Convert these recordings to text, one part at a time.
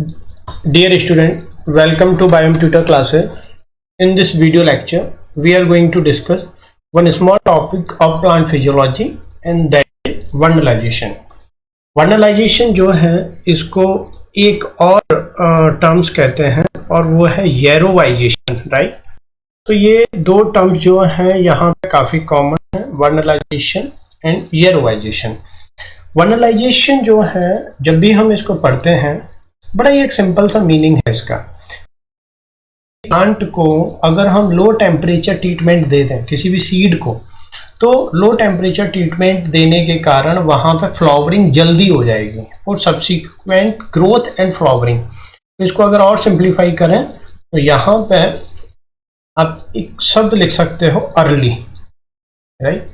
Dear student, welcome to Biome Tutor classes. In this video lecture, we are going to discuss one small topic of plant physiology and that is vernalization. Vernalization जो है इसको एक और terms कहते हैं और वो है येरोवाइजेशन, राइट। तो ये दो टर्म्स जो हैं यहाँ पे काफ़ी कॉमन है, वर्नलाइजेशन एंड येरोवाइजेशन। वर्नलाइजेशन जो है जब भी हम इसको पढ़ते हैं बड़ा ही एक सिंपल सा मीनिंग है इसका। प्लांट को अगर हम लो टेम्परेचर ट्रीटमेंट दे दें किसी भी सीड को, तो लो टेम्परेचर ट्रीटमेंट देने के कारण वहां पे फ्लावरिंग जल्दी हो जाएगी और सब्सिक्वेंट ग्रोथ एंड फ्लावरिंग। इसको अगर और सिंप्लीफाई करें तो यहाँ पे आप एक शब्द लिख सकते हो अर्ली, राइट,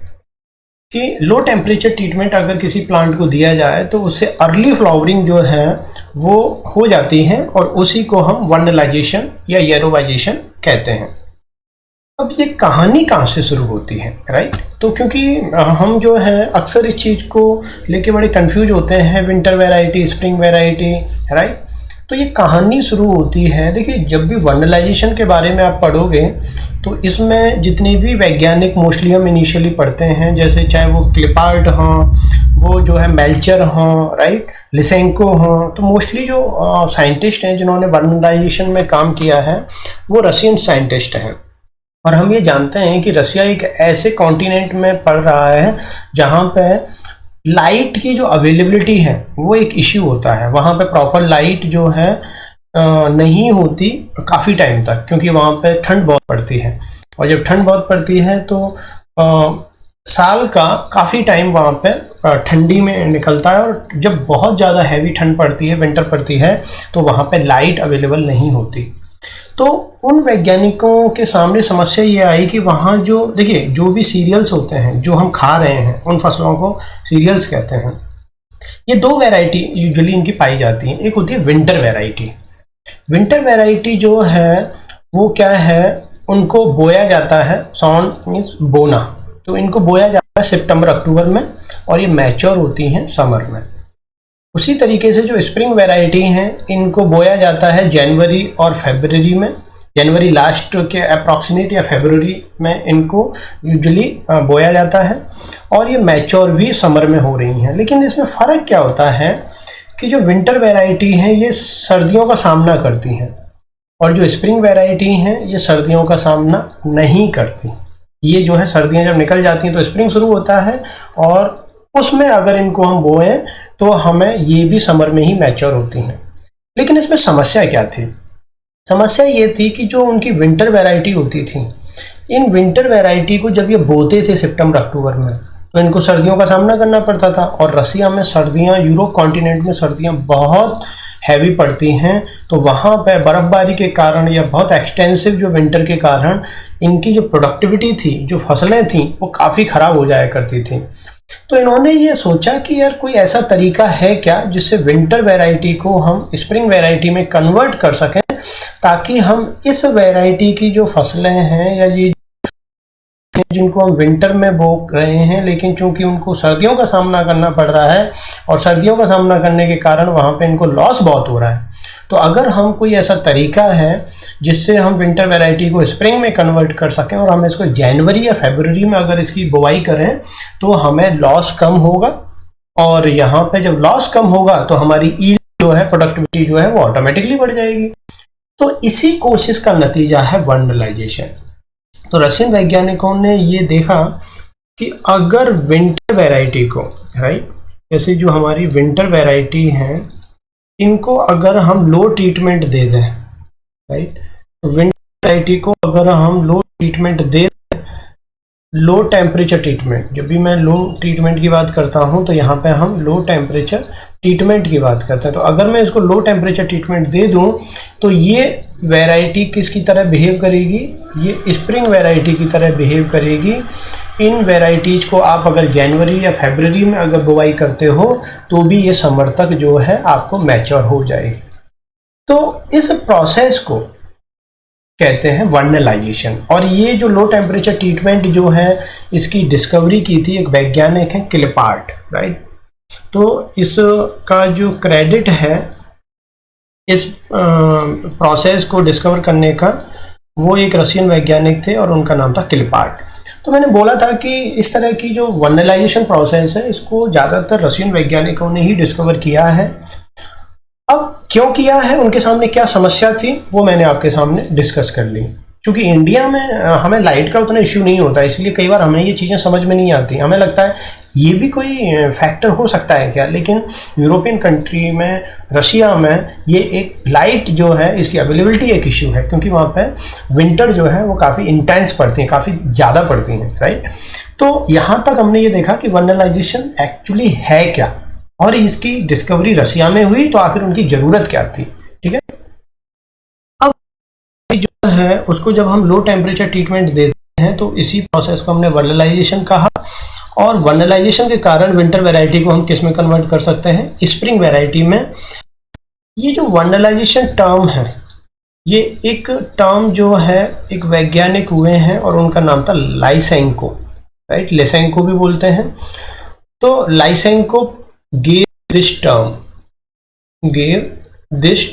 कि लो टेम्परेचर ट्रीटमेंट अगर किसी प्लांट को दिया जाए तो उससे अर्ली फ्लावरिंग जो है वो हो जाती है और उसी को हम वर्नलाइजेशन या येरोवाइजेशन कहते हैं। अब ये कहानी कहाँ से शुरू होती है, राइट। तो क्योंकि हम जो है अक्सर इस चीज़ को लेके बड़े कंफ्यूज होते हैं, winter variety, spring variety, right. तो ये कहानी शुरू होती है, देखिए जब भी वर्नलाइजेशन के बारे में आप पढ़ोगे तो इसमें जितनी भी वैज्ञानिक मोस्टली हम इनिशियली पढ़ते हैं, जैसे चाहे वो क्लिपार्ट हों, वो जो है मेल्चर हों, राइट, लिसेंको हों, तो मोस्टली जो साइंटिस्ट हैं जिन्होंने वर्नलाइजेशन में काम किया है वो रशियन साइंटिस्ट हैं। और हम ये जानते हैं कि रसिया एक ऐसे कॉन्टिनेंट में पड़ रहा है जहाँ पे लाइट की जो अवेलेबिलिटी है वो एक इश्यू होता है। वहाँ पे प्रॉपर लाइट जो है नहीं होती काफ़ी टाइम तक, क्योंकि वहाँ पे ठंड बहुत पड़ती है और जब ठंड बहुत पड़ती है तो साल का काफ़ी टाइम वहाँ पे ठंडी में निकलता है और जब बहुत ज़्यादा हैवी ठंड पड़ती है, विंटर पड़ती है, तो वहाँ पे लाइट अवेलेबल नहीं होती। तो उन वैज्ञानिकों के सामने समस्या ये आई कि वहाँ जो देखिए जो भी सीरियल्स होते हैं जो हम खा रहे हैं उन फसलों को सीरियल्स कहते हैं। ये दो वैरायटी यूजुअली इनकी पाई जाती हैं। एक होती है विंटर वैरायटी। विंटर वैरायटी जो है वो क्या है, उनको बोया जाता है, सॉन मीन्स बोना, तो इनको बोया जाता है सितंबर अक्टूबर में और ये मैच्योर होती हैं समर में। उसी तरीके से जो स्प्रिंग वैरायटी हैं इनको बोया जाता है जनवरी और फरवरी में, जनवरी लास्ट के अप्रॉक्सीमेट या फरवरी में इनको यूजुअली बोया जाता है और ये मैच्योर भी समर में हो रही हैं। लेकिन इसमें फ़र्क क्या होता है कि जो विंटर वैरायटी हैं ये सर्दियों का सामना करती हैं और जो स्प्रिंग वैरायटी हैं ये सर्दियों का सामना नहीं करती। ये जो है सर्दियाँ जब निकल जाती हैं तो स्प्रिंग शुरू होता है और उसमें अगर इनको हम बोएं तो हमें ये भी समर में ही मैच्योर होती हैं। लेकिन इसमें समस्या क्या थी? समस्या ये थी कि जो उनकी विंटर वैरायटी होती थी, इन विंटर वैरायटी को जब ये बोते थे सितंबर अक्टूबर में तो इनको सर्दियों का सामना करना पड़ता था और रसिया में सर्दियाँ, यूरोप कॉन्टिनेंट में सर्दियाँ बहुत हैवी पड़ती हैं, तो वहाँ पे बर्फबारी के कारण या बहुत एक्सटेंसिव जो विंटर के कारण इनकी जो प्रोडक्टिविटी थी, जो फसलें थी, वो काफ़ी ख़राब हो जाया करती थी। तो इन्होंने ये सोचा कि यार कोई ऐसा तरीका है क्या जिससे विंटर वैरायटी को हम स्प्रिंग वैरायटी में कन्वर्ट कर सकें, ताकि हम इस वैरायटी की जो फसलें हैं या ये जिनको हम विंटर में बो रहे हैं लेकिन चूंकि उनको सर्दियों का सामना करना पड़ रहा है और सर्दियों का सामना करने के कारण वहाँ पे इनको लॉस बहुत हो रहा है, तो अगर हम कोई ऐसा तरीका है जिससे हम विंटर वैरायटी को स्प्रिंग में कन्वर्ट कर सकें और हम इसको जनवरी या फरवरी में अगर इसकी बुवाई करें तो हमें लॉस कम होगा और यहाँ पे जब लॉस कम होगा तो हमारी ईल्ड जो है, प्रोडक्टिविटी जो है वो ऑटोमेटिकली बढ़ जाएगी। तो इसी कोशिश का नतीजा है वर्नलाइजेशन। तो रशियन वैज्ञानिकों ने ये देखा कि अगर विंटर वैरायटी को, राइट, जैसे जो हमारी विंटर वैरायटी हैं इनको अगर हम लो ट्रीटमेंट दे दें, राइट, तो विंटर वैरायटी को अगर हम लो ट्रीटमेंट दे दें, लो टेम्परेचर ट्रीटमेंट, जब भी मैं लो ट्रीटमेंट की बात करता हूं तो यहाँ पे हम लो टेम्परेचर ट्रीटमेंट की बात करते हैं। तो अगर मैं इसको लो टेम्परेचर ट्रीटमेंट दे दूं तो ये वैरायटी किसकी तरह बिहेव करेगी, ये स्प्रिंग वैरायटी की तरह बिहेव करेगी। इन वैरायटीज को आप अगर जनवरी या फरवरी में अगर बुवाई करते हो तो भी ये समर तक जो है आपको मैच्योर हो जाएगी। तो इस प्रोसेस को कहते हैं वर्नलाइजेशन। और ये जो लो टेम्परेचर ट्रीटमेंट जो है इसकी डिस्कवरी की थी एक वैज्ञानिक है क्लिपार्ट, राइट। तो इसका जो क्रेडिट है इस प्रोसेस को डिस्कवर करने का वो एक रशियन वैज्ञानिक थे और उनका नाम था क्लिपार्ट। तो मैंने बोला था कि इस तरह की जो वर्नलाइजेशन प्रोसेस है इसको ज़्यादातर रशियन वैज्ञानिकों ने ही डिस्कवर किया है। अब क्यों किया है, उनके सामने क्या समस्या थी, वो मैंने आपके सामने डिस्कस कर ली। क्योंकि इंडिया में हमें लाइट का उतना इश्यू नहीं होता, इसलिए कई बार हमें ये चीज़ें समझ में नहीं आती। हमें लगता है ये भी कोई फैक्टर हो सकता है क्या, लेकिन यूरोपियन कंट्री में, रशिया में ये एक लाइट जो है इसकी अवेलेबिलिटी एक इश्यू है, क्योंकि वहाँ पे विंटर जो है वो काफ़ी इंटेंस पड़ती है, काफ़ी ज़्यादा पड़ती हैं, राइट। तो यहाँ तक हमने ये देखा कि वर्नलाइजेशन एक्चुअली है क्या, और इसकी डिस्कवरी रशिया में हुई, तो आखिर उनकी ज़रूरत क्या थी, ठीक है। अब जो है उसको जब हम लो टेम्परेचर ट्रीटमेंट देते हैं तो इसी प्रोसेस को हमने वर्नलाइजेशन कहा, और वर्नलाइजेशन के कारण विंटर वैरायटी को हम किस में कन्वर्ट कर सकते हैं, स्प्रिंग वैरायटी में। ये जो वर्नलाइजेशन टर्म है, ये एक टर्म जो है एक वैज्ञानिक हुए हैं और उनका नाम था लाइसेंको, राइट, लेसेंको भी बोलते हैं। तो लाइसेंको gave this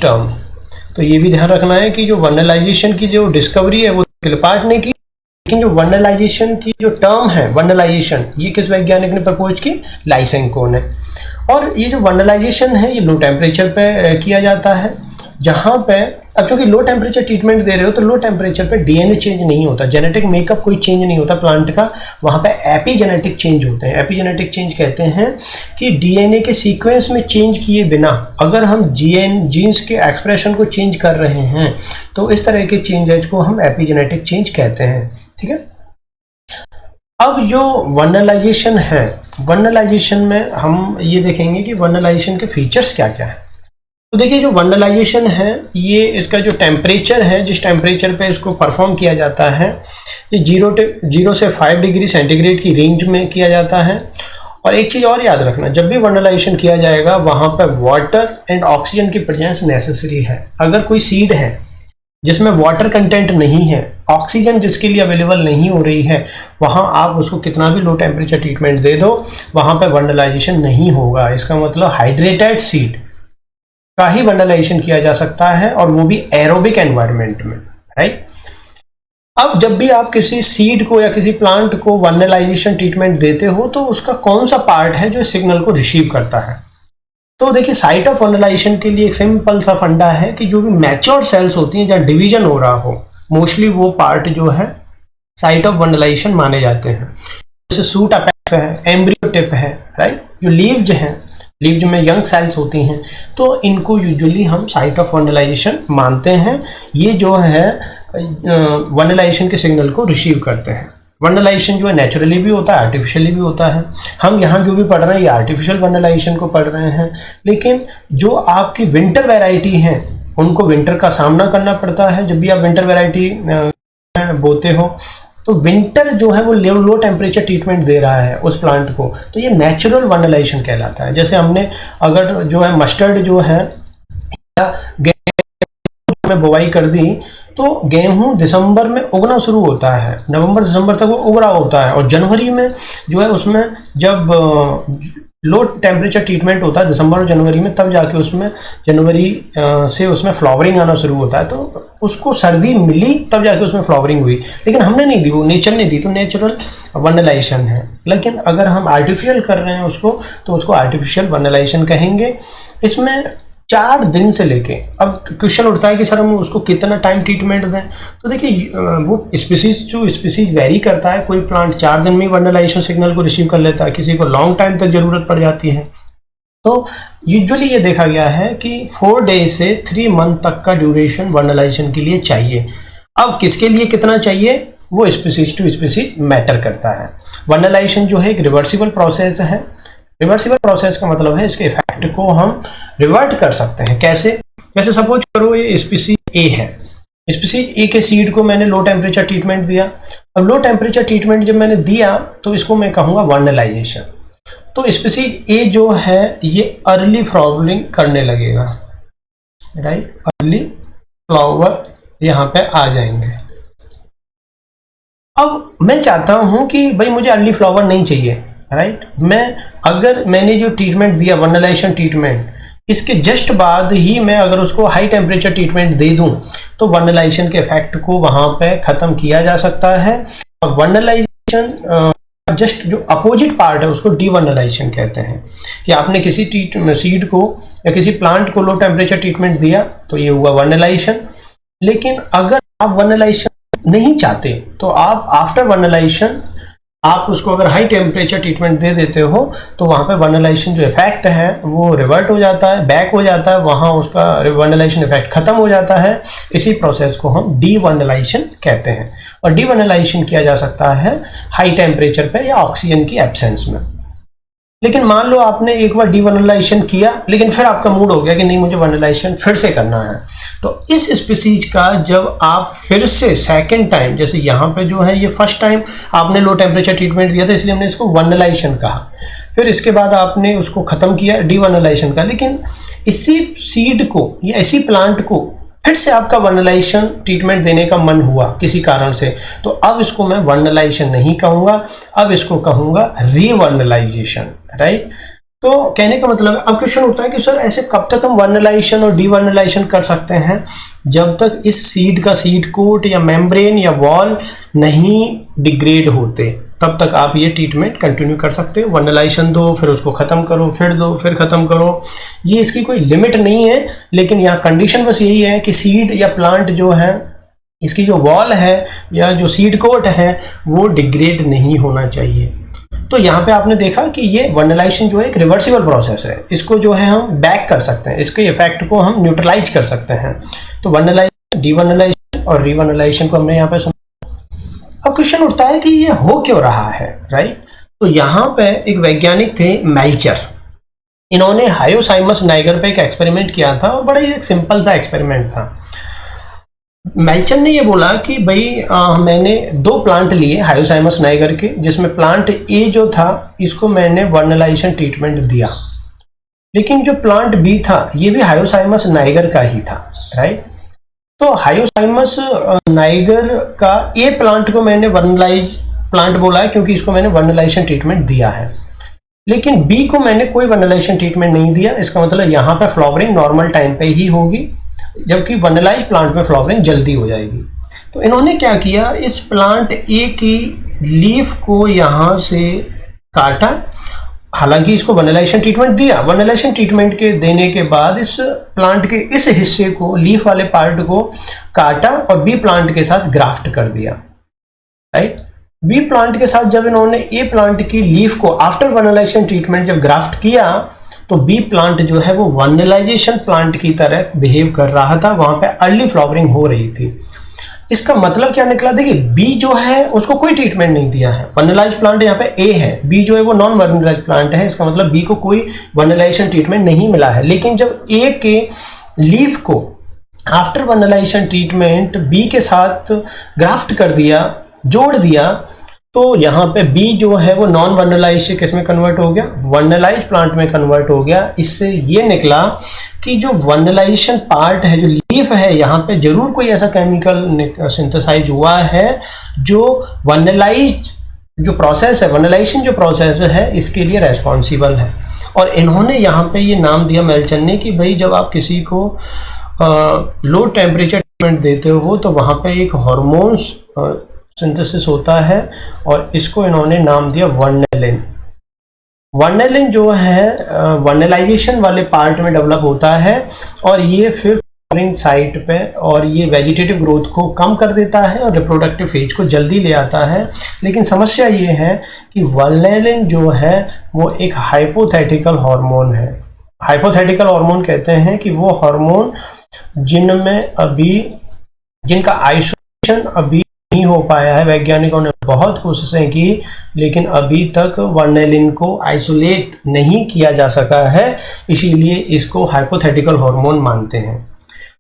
term। तो ये भी ध्यान रखना है कि जो वर्नलाइजेशन की जो डिस्कवरी है वो क्लिपार्ट ने की, लेकिन जो वर्नलाइजेशन की जो टर्म है वर्नलाइजेशन, ये किस वैज्ञानिक ने प्रपोज की, लाइसेंको ने। और ये जो वर्नलाइजेशन है ये लो टेम्परेचर पे किया जाता है, जहाँ पे अब चूंकि लो टेम्परेचर ट्रीटमेंट दे रहे हो तो लो टेम्परेचर पे डीएनए चेंज नहीं होता, जेनेटिक मेकअप कोई चेंज नहीं होता प्लांट का, वहाँ पे एपीजेनेटिक चेंज होते हैं। एपीजेनेटिक चेंज कहते हैं कि डीएनए के सीक्वेंस में चेंज किए बिना अगर हम जीन्स के एक्सप्रेशन को चेंज कर रहे हैं तो इस तरह के चेंजेज को हम एपीजेनेटिक चेंज कहते हैं, ठीक है। अब जो वर्नलाइजेशन है, वर्नलाइजेशन में हम ये देखेंगे कि वर्नलाइजेशन के फीचर्स क्या क्या है। तो देखिए जो वर्नलाइजेशन है ये इसका जो टेम्परेचर है, जिस टेम्परेचर पे इसको परफॉर्म किया जाता है, ये 0 से 5 डिग्री सेंटीग्रेड की रेंज में किया जाता है। और एक चीज़ और याद रखना, जब भी वर्नलाइजेशन किया जाएगा वहाँ पर वाटर एंड ऑक्सीजन की प्रेजेंस नेसेसरी है। अगर कोई सीड है जिसमें वाटर कंटेंट नहीं है, ऑक्सीजन जिसके लिए अवेलेबल नहीं हो रही है, वहाँ आप उसको कितना भी लो टेम्परेचर ट्रीटमेंट दे दो, वहाँ पर वर्नलाइजेशन नहीं होगा। इसका मतलब हाइड्रेटेड सीड का ही वर्नलाइजेशन किया जा सकता है, और वो भी एरोबिक एनवायरनमेंट में, राइट। अब जब भी आप किसी सीड को या किसी प्लांट को वर्नलाइजेशन ट्रीटमेंट देते हो तो उसका कौन सा पार्ट है जो सिग्नल को रिसीव करता है। तो देखिए साइट ऑफ वर्नलाइजेशन के लिए एक सिंपल सा फंडा है कि जो भी मैच्योर सेल्स होती हैं जहाँ डिवीजन हो रहा हो, मोस्टली वो पार्ट जो है साइट ऑफ वर्नलाइजेशन माने जाते हैं। जैसे सूट अपेक्स है, एम्ब्रियो टिप है, राइट। जो लीव्स हैं, लीव्स में यंग सेल्स होती हैं, तो इनको यूजुअली हम साइट ऑफ वर्नलाइजेशन मानते हैं। ये जो है वर्नलाइजेशन के सिग्नल को रिसीव करते हैं। वर्नलाइजेशन जो है नेचुरली भी होता है, आर्टिफिशियली भी होता है। हम यहाँ जो भी पढ़ रहे हैं ये आर्टिफिशियल वर्नलाइजेशन को पढ़ रहे हैं, लेकिन जो आपकी विंटर वैरायटी है उनको विंटर का सामना करना पड़ता है। जब भी आप विंटर वैरायटी बोते हो तो विंटर जो है वो लो टेम्परेचर ट्रीटमेंट दे रहा है उस प्लांट को, तो ये नेचुरल वर्नलाइजेशन कहलाता है। जैसे हमने अगर जो है मस्टर्ड जो है गेहूं में बुवाई कर दी, तो गेहूं दिसंबर में उगना शुरू होता है, नवंबर दिसंबर तक वो उग रहा होता है, और जनवरी में जो है उसमें जब लो टेम्परेचर ट्रीटमेंट होता है दिसंबर और जनवरी में, तब जाके उसमें जनवरी से उसमें फ्लावरिंग आना शुरू होता है। तो उसको सर्दी मिली तब जाके उसमें फ्लावरिंग हुई, लेकिन हमने नहीं दी, वो नेचर ने दी, तो नेचुरल वर्नलाइजेशन है। लेकिन अगर हम आर्टिफिशियल कर रहे हैं उसको तो उसको आर्टिफिशियल वर्नलाइजेशन कहेंगे। इसमें 4 दिन से लेके, अब क्वेश्चन उठता है कि सर हम उसको कितना टाइम ट्रीटमेंट दें, तो देखिए वो स्पीसीज टू स्पीसीज वेरी करता है। कोई प्लांट 4 दिन में वर्नलाइजेशन सिग्नल को रिसीव कर लेता है, किसी को लॉन्ग टाइम तक जरूरत पड़ जाती है। तो यूजुअली ये देखा गया है कि 4 डे से 3 मंथ तक का ड्यूरेशन वर्नलाइजेशन के लिए चाहिए। अब किसके लिए कितना चाहिए वो स्पीसीज टू स्पीसीज मैटर करता है। वर्नलाइजेशन जो है एक रिवर्सिबल प्रोसेस है। रिवर्सिबल प्रोसेस का मतलब है इसके इफेक्ट को हम रिवर्ट कर सकते हैं। कैसे? जैसे सपोज करो ये स्पीसीज ए है, स्पीसीज ए के सीड को मैंने लो टेम्परेचर ट्रीटमेंट दिया। अब लो टेम्परेचर ट्रीटमेंट जब मैंने दिया तो इसको मैं कहूँगा वर्नलाइजेशन। तो स्पीसीज ए जो है ये अर्ली फ्लावरिंग करने लगेगा, राइट, अर्ली फ्लावर यहाँ पे आ जाएंगे। अब मैं चाहता हूँ कि भाई मुझे अर्ली फ्लावर नहीं चाहिए, राइट। मैं अगर मैंने जो ट्रीटमेंट दिया वर्नलाइजेशन ट्रीटमेंट, इसके जस्ट बाद ही मैं अगर उसको हाई टेम्परेचर ट्रीटमेंट दे दूं तो वर्नलाइजेशन के इफेक्ट को वहां पे खत्म किया जा सकता है। और वर्नलाइजेशन जस्ट जो अपोजिट पार्ट है उसको डीवर्नलाइजेशन कहते हैं, कि आपने किसी सीड को या किसी प्लांट को लो टेम्परेचर ट्रीटमेंट दिया तो ये हुआ वर्नलाइजेशन। लेकिन अगर आप वर्नलाइजेशन नहीं चाहते तो आप आफ्टर वर्नलाइजेशन आप उसको अगर हाई टेम्परेचर ट्रीटमेंट दे देते हो तो वहां पे वर्नलाइजेशन जो इफेक्ट है वो रिवर्ट हो जाता है, बैक हो जाता है, वहां उसका वर्नलाइजेशन इफेक्ट खत्म हो जाता है। इसी प्रोसेस को हम डीवर्नलाइजेशन कहते हैं। और डीवर्नलाइजेशन किया जा सकता है हाई टेम्परेचर पे या ऑक्सीजन की एब्सेंस में। लेकिन मान लो आपने एक बार डीवर्नलाइजेशन किया लेकिन फिर आपका मूड हो गया कि नहीं मुझे वर्नलाइजेशन फिर से करना है, तो इस स्पीसीज का जब आप फिर से सेकंड टाइम, जैसे यहाँ पे जो है ये फर्स्ट टाइम आपने लो टेम्परेचर ट्रीटमेंट दिया था इसलिए हमने इसको वर्नलाइजेशन कहा, फिर इसके बाद आपने उसको खत्म किया डीवर्नलाइजेशन का, लेकिन इसी सीड को या इसी प्लांट को फिर से आपका वर्नलाइजेशन ट्रीटमेंट देने का मन हुआ किसी कारण से, तो अब इसको मैं वर्नलाइजेशन नहीं कहूंगा, अब इसको कहूंगा रीवर्नलाइजेशन, राइट। तो कहने का मतलब अब क्वेश्चन उठता है कि सर ऐसे कब तक हम वर्नलाइजेशन और डीवर्नलाइजेशन कर सकते हैं, जब तक इस सीड का सीड कोट या मेम्ब्रेन या वॉल नहीं डिग्रेड होते तब तक आप ये ट्रीटमेंट कंटिन्यू कर सकते हो। वर्नलाइजेशन दो, फिर उसको खत्म करो, फिर दो, फिर खत्म करो, ये इसकी कोई लिमिट नहीं है। लेकिन यहाँ कंडीशन बस यही है कि सीड या प्लांट जो है इसकी जो वॉल है या जो सीड कोट है वो डिग्रेड नहीं होना चाहिए। तो यहाँ पे आपने देखा कि ये वर्नलाइजेशन जो है एक रिवर्सिबल प्रोसेस है, इसको जो है हम बैक कर सकते हैं, इसके इफेक्ट को हम न्यूट्रलाइज कर सकते हैं। तो वर्नलाइजेशन, डीवर्नलाइजेशन और रीवर्नलाइजेशन को हमने यहाँ पे। अब क्वेश्चन उठता है कि ये हो क्यों रहा है, राइट। तो यहाँ पे एक वैज्ञानिक थे मेल्चर, इन्होंने हायोसाइमस नाइगर पे एक एक्सपेरिमेंट किया था और बड़ा ही एक सिंपल सा एक्सपेरिमेंट था। मेल्चर ने ये बोला कि भाई मैंने दो प्लांट लिए हायोसाइमस नाइगर के, जिसमें प्लांट ए जो था इसको मैंने वर्नलाइजेशन ट्रीटमेंट दिया, लेकिन जो प्लांट बी था ये भी हायोसाइमस नाइगर का ही था, राइट। तो हायोसाइमस नाइगर का ए प्लांट को मैंने वर्नलाइज प्लांट बोला है क्योंकि इसको मैंने वर्नलाइजेशन ट्रीटमेंट दिया है, लेकिन बी को मैंने कोई वर्नलाइजेशन ट्रीटमेंट नहीं दिया। इसका मतलब यहाँ पे फ्लावरिंग नॉर्मल टाइम पे ही होगी, जबकि वर्नलाइज प्लांट में फ्लावरिंग जल्दी हो जाएगी। तो इन्होंने क्या किया, इस प्लांट ए की लीफ को यहाँ से काटा, हालांकि इसको वर्नलाइजेशन ट्रीटमेंट दिया, वर्नलाइजेशन ट्रीटमेंट के देने के बाद इस प्लांट के इस हिस्से को, लीफ वाले पार्ट को काटा और बी प्लांट के साथ ग्राफ्ट कर दिया, राइट। बी प्लांट के साथ जब इन्होंने ए प्लांट की लीफ को आफ्टर वर्नलाइजेशन ट्रीटमेंट जब ग्राफ्ट किया तो बी प्लांट जो है वो वर्नलाइजेशन प्लांट की तरह बिहेव कर रहा था, वहां पे अर्ली फ्लावरिंग हो रही थी। इसका मतलब क्या निकला, देखिए बी जो है उसको कोई ट्रीटमेंट नहीं दिया है, वर्नलाइज प्लांट यहाँ पे ए है, बी जो है वो नॉन वर्नलाइज प्लांट है, इसका मतलब बी को कोई वर्नलाइजेशन ट्रीटमेंट नहीं मिला है। लेकिन जब ए के लीफ को आफ्टर वर्नलाइजेशन ट्रीटमेंट बी के साथ ग्राफ्ट कर दिया, जोड़ दिया, तो यहाँ पे बी जो है वो नॉन वर्नलाइज से किस में कन्वर्ट हो गया, वर्नलाइज प्लांट में कन्वर्ट हो गया। इससे ये निकला कि जो वर्नलाइजेशन पार्ट है, जो लीफ है, यहाँ पे जरूर कोई ऐसा केमिकल सिंथेसाइज हुआ है जो वर्नलाइज जो प्रोसेस है, वर्नलाइजेशन जो प्रोसेस है इसके लिए रेस्पॉन्सिबल है। और इन्होंने यहाँ पे ये नाम दिया मेल्चर ने कि भाई जब आप किसी को लो टेम्परेचर ट्रीटमेंट देते हो तो वहाँ पे एक हॉर्मोन्स सिंथेसिस होता है और इसको इन्होंने नाम दिया वर्नेलिन। वर्नेलिन जो है वर्नलाइजेशन वाले पार्ट में डेवलप होता है और ये फिर फ्लावरिंग साइट पे और ये वेजिटेटिव ग्रोथ को कम कर देता है और रिप्रोडक्टिव फेज को जल्दी ले आता है। लेकिन समस्या ये है कि वर्नेलिन जो है वो एक हाइपोथेटिकल हार्मोन है। हाइपोथेटिकल हार्मोन कहते हैं कि वो हार्मोन जिनका आइसोलेशन अभी नहीं हो पाया है, वैज्ञानिकों ने बहुत कोशिशें की लेकिन अभी तक वर्नेलिन को आइसोलेट नहीं किया जा सका है, इसीलिए इसको हाइपोथेटिकल हार्मोन मानते हैं।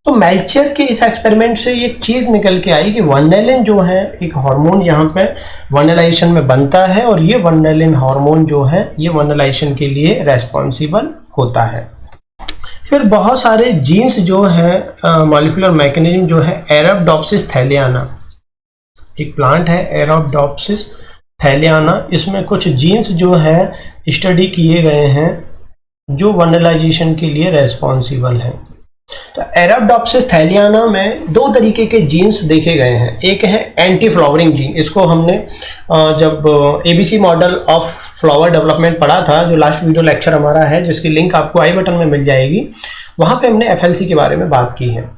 तो मेल्चर के इस एक्सपेरिमेंट से एक चीज निकल के आई कि वर्नेलिन जो है एक हार्मोन यहाँ पे वर्नलाइजेशन में बनता है और ये वर्नेलिन हार्मोन जो है ये वर्नलाइजेशन के लिए रेस्पॉन्सिबल होता है। फिर बहुत सारे जीन्स जो है मॉलिक्यूलर मैकेनिज्म जो है एराप्टोप्सिस थैलियाना, एक प्लांट है एराप्टोप्सिस थैलियाना, इसमें कुछ जीन्स जो है स्टडी किए गए हैं जो वर्नलाइजेशन के लिए रेस्पॉन्सिबल है। तो एराप्टोप्सिस थैलियाना में दो तरीके के जीन्स देखे गए हैं। एक है एंटी फ्लावरिंग जीन, इसको हमने जब ABC model of flower development पढ़ा था, जो लास्ट वीडियो लेक्चर हमारा है जिसकी लिंक आपको आई बटन में मिल जाएगी, वहां पे हमने एफएलसी के बारे में बात की है।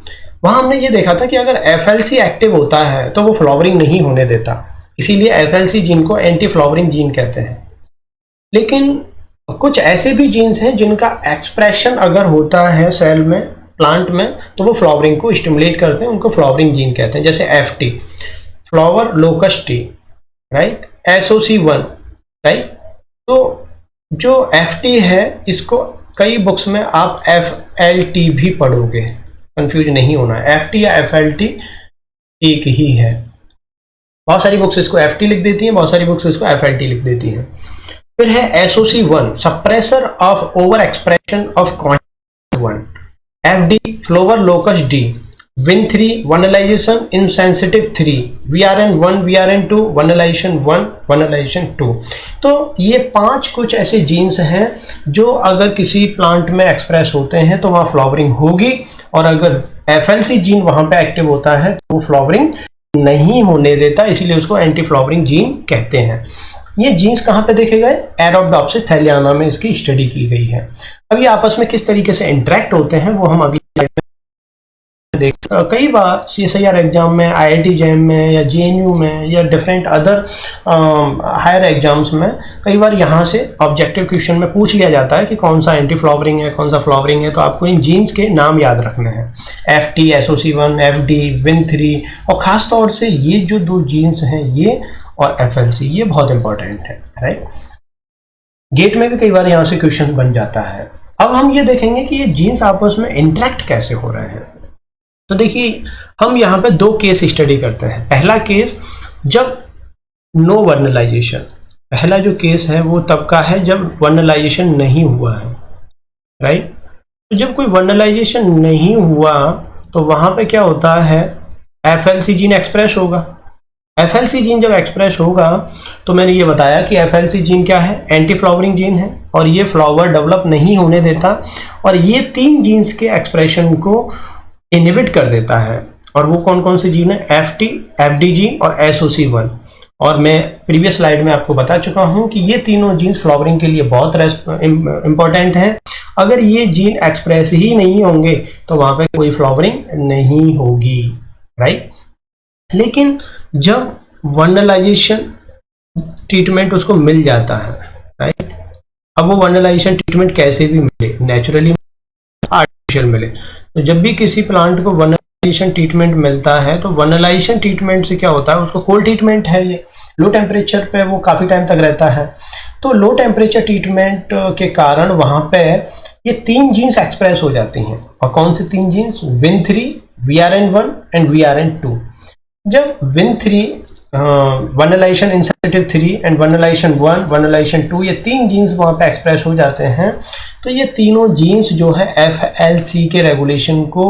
वहां हमने ये देखा था कि अगर एफएलसी एक्टिव होता है तो वो फ्लावरिंग नहीं होने देता, इसीलिए एफएलसी जीन को एंटी फ्लावरिंग जीन कहते हैं। लेकिन कुछ ऐसे भी जीन्स हैं जिनका एक्सप्रेशन अगर होता है सेल में, प्लांट में, तो वो फ्लावरिंग को स्टिमुलेट करते हैं, उनको फ्लावरिंग जीन कहते हैं। जैसे FT, flower locus T, right, SOC1, right. तो जो एफटी है इसको कई बुक्स में आप FLT भी पढ़ोगे, कंफ्यूज नहीं होना, एफटी या FLT एक ही है। बहुत सारी बुक्स इसको FT लिख देती हैं, बहुत सारी बुक्स इसको FLT लिख देती हैं। फिर है SOC1, suppressor of over expression of CONSTANT1, FD, flower locus D, Win3, vernalization insensitive 3, VRN1, VRN2, vernalization 1, vernalization 2। तो ये 5 कुछ ऐसे जीन्स हैं जो अगर किसी प्लांट में एक्सप्रेस होते हैं तो वहाँ फ्लावरिंग होगी, और अगर FLC जीन वहाँ पे एक्टिव होता है तो वो फ्लावरिंग नहीं होने देता, इसीलिए उसको एंटी फ्लावरिंग जीन कहते हैं। ये जीन्स कहाँ पे देखे गए? एराप्टोप्सिस थैलियाना में इसकी स्टडी की गई है। अब ये आपस में किस तरीके से इंटरेक्ट होते हैं वो हम अगली स्लाइड में देख। कई बार CSIR एग्जाम में, IIT जैम में, या JNU में, या डिफरेंट अदर हायर एग्जाम्स में कई बार यहाँ से ऑब्जेक्टिव क्वेश्चन में पूछ लिया जाता है कि कौन सा एंटी फ्लावरिंग है, कौन सा फ्लावरिंग है। तो आपको इन जीन्स के नाम याद रखने हैं, FT, SOC1, FD, Win3, और खास तौर से ये जो दो जीन्स हैं ये और FLC, ये बहुत इंपॉर्टेंट है, राइट। गेट में भी कई बार यहाँ से क्वेश्चन बन जाता है। अब हम ये देखेंगे कि ये जीन्स आपस में इंटरेक्ट कैसे हो रहे हैं। तो देखिए, हम यहाँ पे दो केस स्टडी करते हैं। पहला केस जब नो वर्नलाइजेशन, पहला जो केस है वो तब का है जब वर्नलाइजेशन नहीं हुआ है, राइट। तो जब कोई वर्नलाइजेशन नहीं हुआ तो वहां पे क्या होता है, FLC जीन एक्सप्रेस होगा। FLC जीन जब एक्सप्रेस होगा तो मैंने ये बताया कि FLC जीन क्या है, एंटी फ्लावरिंग जीन है, और ये फ्लावर डेवलप नहीं होने देता, और ये 3 जीन्स के एक्सप्रेशन को इनहिबिट कर देता है। और वो कौन कौन से जीन है? FT, FD जीन और SOC1। और मैं प्रीवियस स्लाइड में आपको बता चुका हूं कि ये तीनों जीन्स फ्लावरिंग के लिए बहुत इंपॉर्टेंट हैं। अगर ये जीन एक्सप्रेस ही नहीं होंगे तो वहां पे कोई फ्लावरिंग नहीं होगी, राइट। लेकिन जब वर्नलाइजेशन ट्रीटमेंट उसको मिल जाता है, राइट, अब वो वर्नलाइजेशन ट्रीटमेंट कैसे भी मिले, नेचुरली, आर्टिफिशियल मिले, तो जब भी किसी प्लांट को वर्नलाइजेशन ट्रीटमेंट मिलता है तो वर्नलाइजेशन ट्रीटमेंट से क्या होता है, उसको कोल्ड ट्रीटमेंट है, ये लो टेम्परेचर पे वो काफी टाइम तक रहता है। तो लो टेम्परेचर ट्रीटमेंट के कारण वहां पे ये 3 जीन्स एक्सप्रेस हो जाती हैं। और कौन से 3 jeans? Win3, VRN1 and VRN2। जब Win3, vernalization insensitive 3 and vernalization 1, vernalization 2, ये 3 जीन्स वहाँ पे एक्सप्रेस हो जाते हैं, तो ये तीनों जीन्स जो है FLC के रेगुलेशन को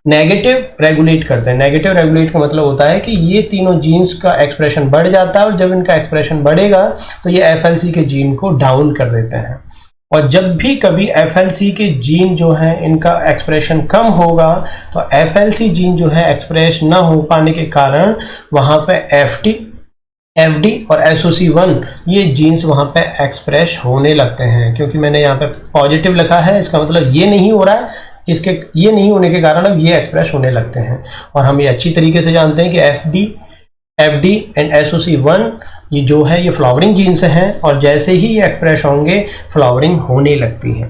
नेगेटिव रेगुलेट करते हैं। नेगेटिव रेगुलेट का मतलब होता है कि ये तीनों जीन्स का एक्सप्रेशन बढ़ जाता है, और जब इनका एक्सप्रेशन बढ़ेगा तो ये FLC के जीन को डाउन कर देते हैं। और जब भी कभी FLC के जीन जो है इनका एक्सप्रेशन कम होगा तो FLC जीन जो है एक्सप्रेस ना हो पाने के कारण वहां पे FT, FD और SOC1 ये जीन्स वहां पे एक्सप्रेस होने लगते हैं। क्योंकि मैंने यहाँ पे पॉजिटिव लिखा है, इसका मतलब ये नहीं हो रहा है, इसके ये नहीं होने के कारण अब ये एक्सप्रेस होने लगते हैं। और हम ये अच्छी तरीके से जानते हैं कि FD एंड SOC1 ये जो है ये फ्लावरिंग जीन्स हैं, और जैसे ही ये एक्सप्रेस होंगे फ्लावरिंग होने लगती है।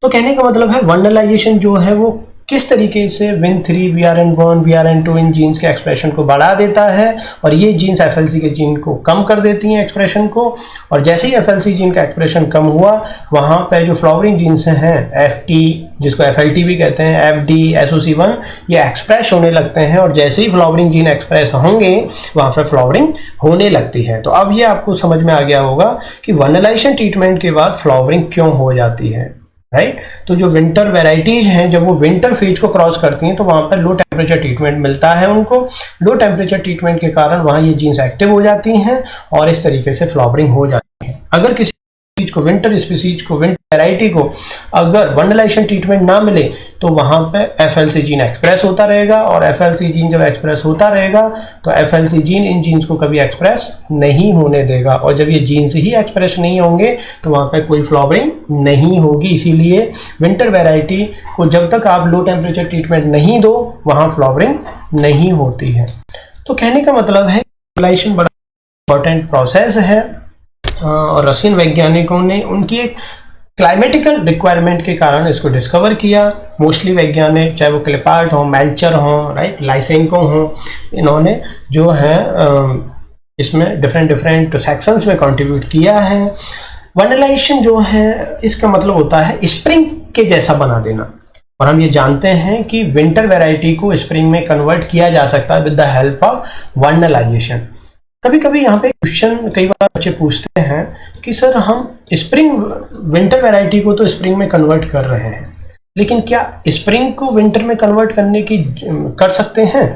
तो कहने का मतलब है वर्नलाइजेशन जो है वो किस तरीके से Win3, VRN1, VRN2 इन जीन्स के एक्सप्रेशन को बढ़ा देता है, और ये जीन्स FLC के जीन को कम कर देती हैं एक्सप्रेशन को। और जैसे ही FLC जीन का एक्सप्रेशन कम हुआ वहां पे जो फ्लावरिंग जीन्स हैं FT, जिसको FLT भी कहते हैं, FD, SOC1, ये एक्सप्रेस होने लगते हैं, और जैसे ही फ्लावरिंग जीन एक्सप्रेस होंगे वहां पे फ्लावरिंग होने लगती है। तो अब ये आपको समझ में आ गया होगा कि वर्नलाइजेशन ट्रीटमेंट के बाद फ्लावरिंग क्यों हो जाती है, राइट। तो जो विंटर वेराइटीज हैं जब वो विंटर फेज को क्रॉस करती हैं तो वहां पर लो टेम्परेचर ट्रीटमेंट मिलता है उनको। लो टेम्परेचर ट्रीटमेंट के कारण वहां ये जीन्स एक्टिव हो जाती हैं और इस तरीके से फ्लावरिंग हो जाती है। अगर किसी चीज को, विंटर स्पीसीज को, विंटर वैरायटी को अगर वनलाइजेशन ट्रीटमेंट ना मिले तो वहां पे FLC जीन एक्सप्रेस होता रहेगा, और FLC जीन जब एक्सप्रेस होता रहेगा तो FLC जीन इन जीन्स को कभी एक्सप्रेस नहीं होने देगा, और जब ये जीन्स ही एक्सप्रेस नहीं होंगे तो वहां पे कोई फ्लावरिंग नहीं होगी। इसीलिए विंटर वैरायटी को जब तक आप लो टेम्परेचर ट्रीटमेंट नहीं दो वहां फ्लावरिंग नहीं होती है। तो कहने का मतलब है वनलाइजेशन बड़ा इंपॉर्टेंट प्रोसेस है, और रशियन वैज्ञानिकों ने उनकी एक क्लाइमेटिकल रिक्वायरमेंट के कारण इसको डिस्कवर किया। मोस्टली वैज्ञानिक, चाहे वो क्लिपार्ट हो, मेल्चर हो, राइट, लाइसेंको हो, इन्होंने जो है इसमें डिफरेंट सेक्शंस में कंट्रीब्यूट किया है। वनलाइजेशन जो है इसका मतलब होता है स्प्रिंग के जैसा बना देना, और हम ये जानते हैं कि विंटर वैरायटी को स्प्रिंग में कन्वर्ट किया जा सकता है विद द हेल्प ऑफ वनलाइजेशन। कभी कभी यहाँ पे क्वेश्चन कई बार बच्चे पूछते हैं कि सर हम स्प्रिंग विंटर वैरायटी को तो स्प्रिंग में कन्वर्ट कर रहे हैं, लेकिन क्या स्प्रिंग को विंटर में कन्वर्ट करने की कर सकते हैं?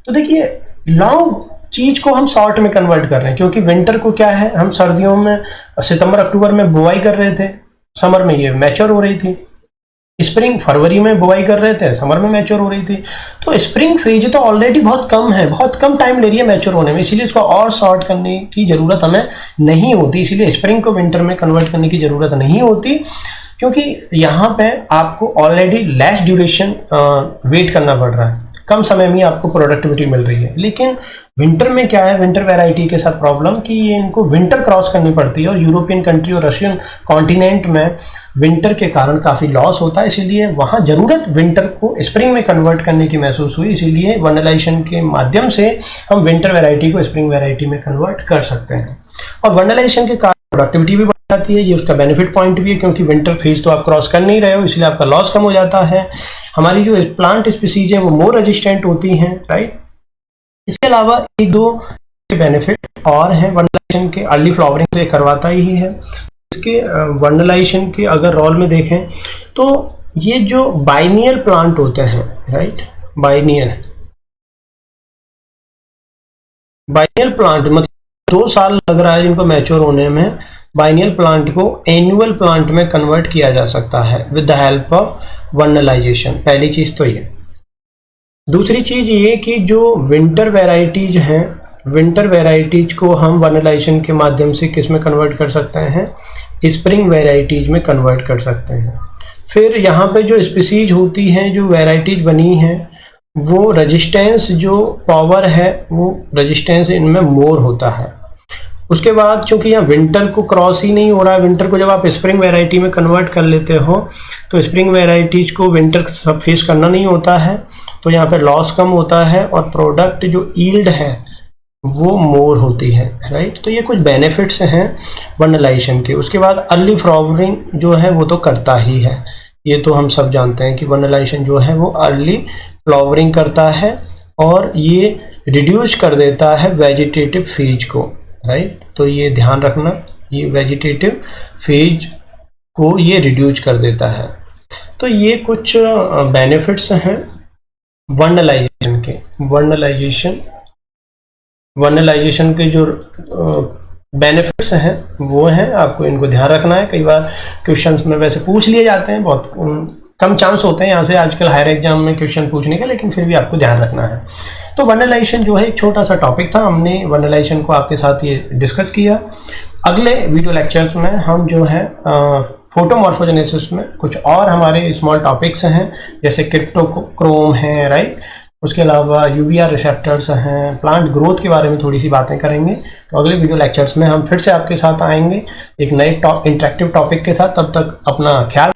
तो देखिए, लॉन्ग चीज को हम शॉर्ट में कन्वर्ट कर रहे हैं, क्योंकि विंटर को क्या है, हम सर्दियों में सितंबर अक्टूबर में बुआई कर रहे थे, समर में ये मैच्योर हो रही थी। स्प्रिंग फरवरी में बुआई कर रहे थे, समर में मैच्योर हो रही थी। तो स्प्रिंग फेज तो ऑलरेडी बहुत कम है, बहुत कम टाइम ले रही है मैच्योर होने में, इसीलिए इसको और शॉर्ट करने की जरूरत हमें नहीं होती। इसीलिए स्प्रिंग को विंटर में कन्वर्ट करने की जरूरत नहीं होती, क्योंकि यहाँ पे आपको ऑलरेडी लेस ड्यूरेशन वेट करना पड़ रहा है, कम समय में आपको प्रोडक्टिविटी मिल रही है। लेकिन विंटर में क्या है, विंटर वैरायटी के साथ प्रॉब्लम कि ये इनको विंटर क्रॉस करनी पड़ती है, और यूरोपियन कंट्री और रशियन कॉन्टिनेंट में विंटर के कारण काफ़ी लॉस होता है, इसीलिए वहाँ ज़रूरत विंटर को स्प्रिंग में कन्वर्ट करने की महसूस हुई। इसीलिए वनलाइजेशन के माध्यम से हम विंटर वैरायटी को स्प्रिंग वैरायटी में कन्वर्ट कर सकते हैं, और वनलाइजेशन के कारण प्रोडक्टिविटी भी बढ़ जाती है। ये उसका बेनिफिट पॉइंट भी है, क्योंकि विंटर फेज तो आप क्रॉस कर नहीं रहे हो, इसलिए आपका लॉस कम हो जाता है। हमारी जो प्लांट स्पीसीज है वो मोर रेजिस्टेंट होती हैं, राइट। इसके अलावा एक दो बेनिफिट और हैं वनलाइजेशन के। अर्ली फ्लावरिंग तो ये करवाता ही है। इसके वनलाइजेशन के अगर रोल में देखें तो ये जो बाइनियल प्लांट होते हैं, राइट, बाइनियल प्लांट मतलब 2 साल लग रहा है इनको मैच्योर होने में, बाइनियल प्लांट को एनुअल प्लांट में कन्वर्ट किया जा सकता है विद द हेल्प ऑफ वनलाइजेशन। पहली चीज तो ये। दूसरी चीज ये कि जो विंटर वैरायटीज हैं, विंटर वैरायटीज को हम वनलाइजेशन के माध्यम से किस में कन्वर्ट कर सकते हैं, स्प्रिंग वैरायटीज में कन्वर्ट कर सकते हैं। फिर यहाँ पे जो स्पीसीज होती हैं, जो वैरायटीज बनी हैं, वो रेजिस्टेंस जो पावर है वो रेजिस्टेंस इनमें मोर होता है। उसके बाद चूंकि यहाँ विंटर को क्रॉस ही नहीं हो रहा है, विंटर को जब आप स्प्रिंग वैरायटी में कन्वर्ट कर लेते हो तो स्प्रिंग वैरायटीज को विंटर सब फेस करना नहीं होता है, तो यहाँ पे लॉस कम होता है और प्रोडक्ट जो यील्ड है वो मोर होती है, राइट। तो ये कुछ बेनिफिट्स हैं वनलाइजेशन के। उसके बाद अर्ली फ्लावरिंग जो है वो तो करता ही है, ये तो हम सब जानते हैं कि वनलाइजेशन जो है वो अर्ली फ्लावरिंग करता है और ये रिड्यूस कर देता है वेजिटेटिव फेज को, राइट। तो ये ध्यान रखना, ये वेजिटेटिव फेज को ये रिड्यूस कर देता है। तो ये कुछ बेनिफिट्स हैं वनलाइजेशन के। वनलाइजेशन के जो बेनिफिट्स हैं वो हैं, आपको इनको ध्यान रखना है। कई बार क्वेश्चंस में वैसे पूछ लिए जाते हैं, बहुत कम चांस होते हैं यहाँ से आजकल हायर एग्जाम में क्वेश्चन पूछने का, लेकिन फिर भी आपको ध्यान रखना है। तो वनलाइजेशन जो है एक छोटा सा टॉपिक था, हमने वनलाइजेशन को आपके साथ ये डिस्कस किया। अगले वीडियो लेक्चर्स में हम जो है फोटोमॉर्फोजेनेसिस में कुछ और हमारे स्मॉल टॉपिक्स हैं, जैसे क्रिप्टोक्रोम है, राइट। उसके अलावा यूवीआर रिसेप्टर्स हैं, प्लांट ग्रोथ के बारे में थोड़ी सी बातें करेंगे। तो अगले वीडियो लेक्चर्स में हम फिर से आपके साथ आएंगे एक नए इंटरेक्टिव टॉपिक के साथ। तब तक अपना ख्याल